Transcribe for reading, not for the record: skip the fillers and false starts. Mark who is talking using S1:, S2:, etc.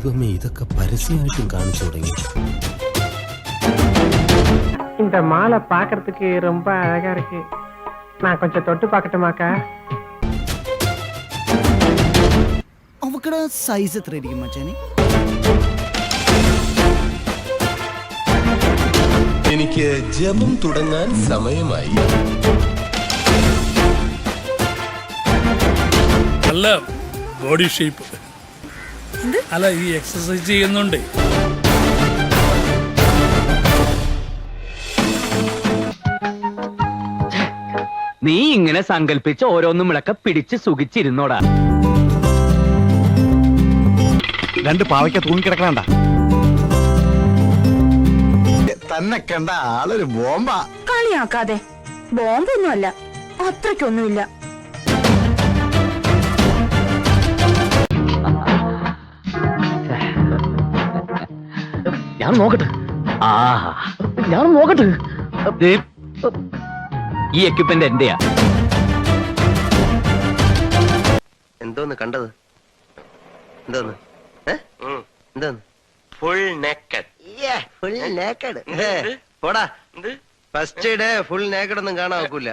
S1: ദൈവമേ, ഇതൊക്കെ പരസ്യമായിട്ടും കാണിച്ചു തുടങ്ങി.
S2: இந்த மாலை பாக்குறதுக்கு ரொம்ப அழகா இருக்கு. நான் கொஞ்சம் தொட்டு பார்க்கட்டுமாக்கா?
S3: അവക്കടെ സൈസ് എത്രയായിരിക്കും മച്ചാനെ?
S1: എനിക്ക് ജപം തുടങ്ങാൻ സമയമായി.
S4: നല്ല ബോഡി ഷേപ്പ് അല്ല, ഈ എക്സസൈസ് ചെയ്യുന്നുണ്ട്.
S5: നീ ഇങ്ങനെ സങ്കല്പിച്ച് ഓരോന്നും വിളക്ക പിടിച്ച് സുഖിച്ചിരുന്നോടാ.
S6: രണ്ട് പാവയ്ക്ക തൂങ്ങിക്കിടക്കണണ്ട.
S7: തന്നെ കണ്ട ആളൊരു ബോംബാ.
S8: കളിയാക്കാതെ, ബോംബൊന്നുമല്ല, അത്രയ്ക്കൊന്നുമില്ല.
S5: ഞാൻ നോക്കട്ടെ. ഞാൻ നോക്കട്ടെ. ഈ എക്യുപ്മെന്റ് എന്റെയാ.
S9: എന്തോന്ന് കണ്ടത്? എന്തോന്ന് എന്തോന്ന്? Full naked. ഫുൾ നേക്കഡ് പോടാ. ഫസ്റ്റ് ഡേ ഫുൾ നേക്കഡ് ഒന്നും കാണാൻ നോക്കൂല.